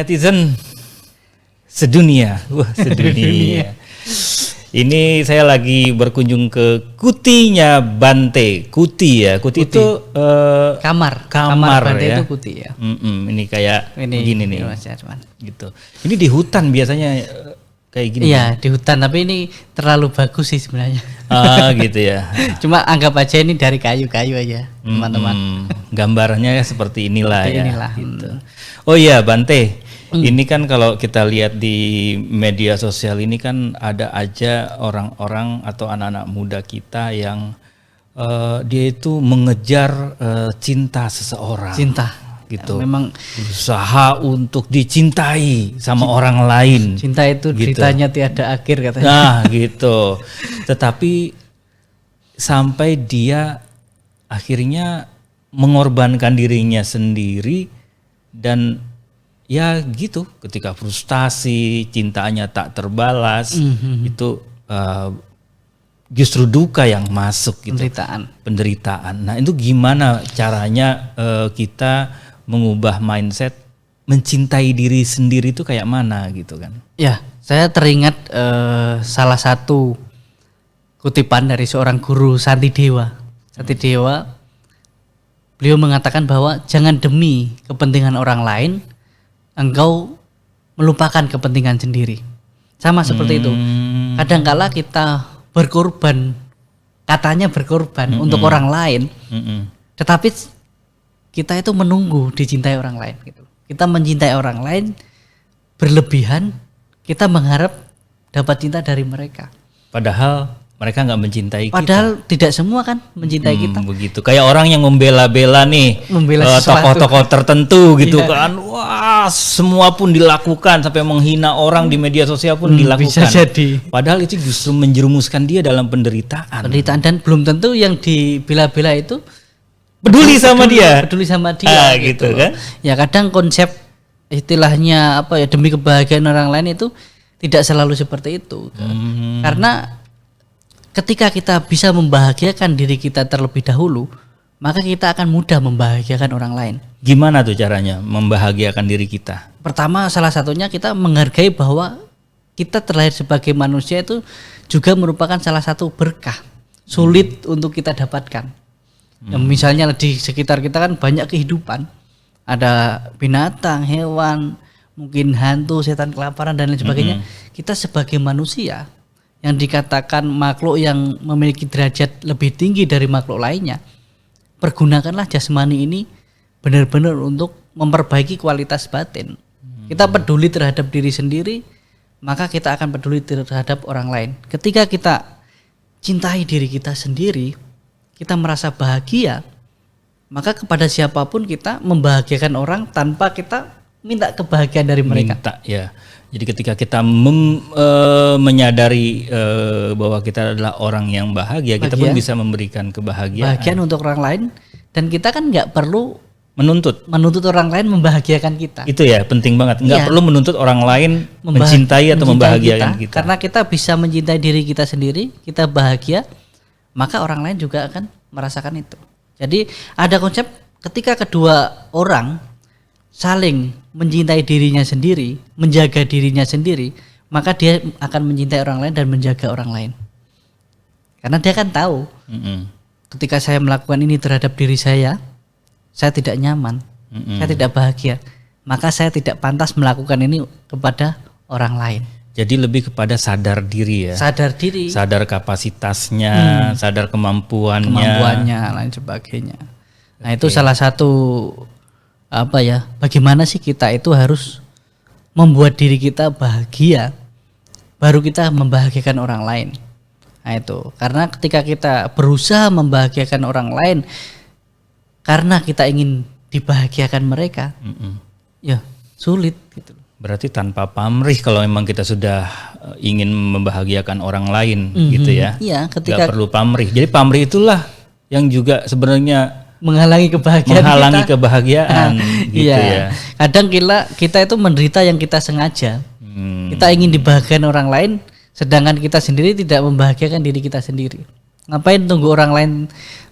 netizen sedunia. Wah, sedunia. Ini saya lagi berkunjung ke kutinya Bante. Kuti ya. Kuti itu kamar Bante ya. Itu kuti ya. Ini kayak begini nih. Gitu. Ini di hutan biasanya kayak gini. Iya, di hutan, tapi ini terlalu bagus sih sebenarnya. Gitu ya. Cuma anggap aja ini dari kayu-kayu aja, teman-teman. Gambarnya seperti inilah seperti ya. Inilah. Gitu. Oh iya, Bante. Ini kan kalau kita lihat di media sosial ini kan ada aja orang-orang atau anak-anak muda kita yang dia itu mengejar cinta seseorang. Cinta. Gitu. Ya, memang berusaha untuk dicintai sama orang lain. Cinta itu gitu. Ceritanya tiada akhir katanya. Nah, gitu. Tetapi sampai dia akhirnya mengorbankan dirinya sendiri dan ya gitu, ketika frustasi, cintanya tak terbalas, itu justru duka yang masuk gitu. Penderitaan. Nah, itu gimana caranya kita mengubah mindset mencintai diri sendiri itu kayak mana gitu kan? Ya, saya teringat salah satu kutipan dari seorang guru Santidewa. Santidewa, beliau mengatakan bahwa jangan demi kepentingan orang lain engkau melupakan kepentingan sendiri. Sama seperti itu. Kadangkala kita berkorban, katanya berkorban untuk orang lain, tetapi kita itu menunggu dicintai orang lain. Gitu. Kita mencintai orang lain berlebihan, kita mengharap dapat cinta dari mereka. Padahal mereka nggak mencintai kita. Padahal tidak semua kan mencintai kita. Begitu. Kayak orang yang membela-bela nih tokoh-tokoh tertentu gitu kan. Wah, semua pun dilakukan sampai menghina orang di media sosial pun dilakukan. Bisa jadi. Padahal itu justru menjerumuskan dia dalam penderitaan. Dan belum tentu yang dibela-bela itu peduli sama dia. Gitu kan. Ya kadang konsep istilahnya apa ya, demi kebahagiaan orang lain itu tidak selalu seperti itu. Karena ketika kita bisa membahagiakan diri kita terlebih dahulu, maka kita akan mudah membahagiakan orang lain. Gimana tuh caranya membahagiakan diri kita? Pertama, salah satunya kita menghargai bahwa kita terlahir sebagai manusia itu juga merupakan salah satu berkah. Sulit untuk kita dapatkan. Misalnya di sekitar kita kan banyak kehidupan. Ada binatang, hewan, mungkin hantu, setan kelaparan dan lain sebagainya. Kita sebagai manusia yang dikatakan makhluk yang memiliki derajat lebih tinggi dari makhluk lainnya, pergunakanlah jasmani ini benar-benar untuk memperbaiki kualitas batin. Kita peduli terhadap diri sendiri, maka kita akan peduli terhadap orang lain. Ketika kita cintai diri kita sendiri, kita merasa bahagia, maka kepada siapapun kita membahagiakan orang tanpa kita minta kebahagiaan dari mereka. Ya. Jadi ketika kita menyadari bahwa kita adalah orang yang bahagia, kita pun bisa memberikan kebahagiaan untuk orang lain, dan kita kan nggak perlu menuntut orang lain membahagiakan kita. Itu ya penting banget. Nggak perlu menuntut orang lain mencintai atau membahagiakan kita. Karena kita bisa mencintai diri kita sendiri, kita bahagia, maka orang lain juga akan merasakan itu. Jadi ada konsep ketika kedua orang saling mencintai dirinya sendiri, menjaga dirinya sendiri, maka dia akan mencintai orang lain dan menjaga orang lain. Karena dia kan tahu, ketika saya melakukan ini terhadap diri saya tidak nyaman, saya tidak bahagia, maka saya tidak pantas melakukan ini kepada orang lain. Jadi lebih kepada sadar diri ya. Sadar kapasitasnya, sadar kemampuannya, lain sebagainya. Nah, itu salah satu bagaimana sih kita itu harus membuat diri kita bahagia, baru kita membahagiakan orang lain. Nah itu, karena ketika kita berusaha membahagiakan orang lain karena kita ingin dibahagiakan mereka, ya sulit gitu. Berarti tanpa pamrih kalau memang kita sudah ingin membahagiakan orang lain gitu ya. Iya, nggak perlu pamrih. Jadi pamrih itulah yang juga sebenarnya menghalangi kebahagiaan gitu ya. Kadang kita itu menderita yang kita sengaja. Kita ingin dibahagiakan orang lain, sedangkan kita sendiri tidak membahagiakan diri kita sendiri. Ngapain tunggu orang lain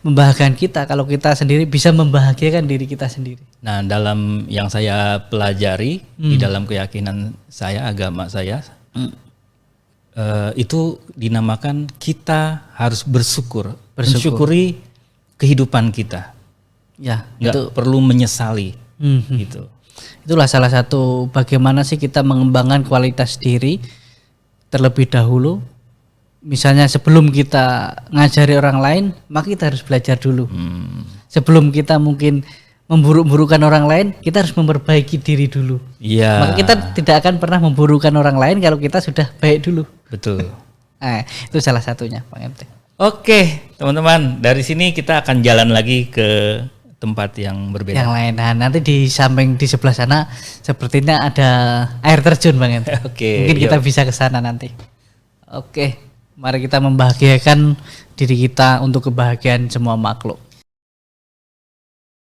membahagiakan kita kalau kita sendiri bisa membahagiakan diri kita sendiri. Nah, dalam yang saya pelajari di dalam keyakinan saya, agama saya, itu dinamakan kita harus bersyukur, mensyukuri kehidupan kita. Ya, Nggak perlu menyesali, gitu. Itulah salah satu bagaimana sih kita mengembangkan kualitas diri terlebih dahulu. Misalnya sebelum kita ngajari orang lain, maka kita harus belajar dulu. Sebelum kita mungkin memburuk-burukan orang lain, kita harus memperbaiki diri dulu. Iya. Maka kita tidak akan pernah memburukan orang lain kalau kita sudah baik dulu. Betul. Nah, itu salah satunya, Bang MT. Oke, teman-teman, dari sini kita akan jalan lagi ke tempat yang berbeda. Yang lain, nah nanti di samping di sebelah sana sepertinya ada air terjun, Bang MT. Oke, Mungkin kita bisa ke sana nanti. Oke, mari kita membahagiakan diri kita untuk kebahagiaan semua makhluk.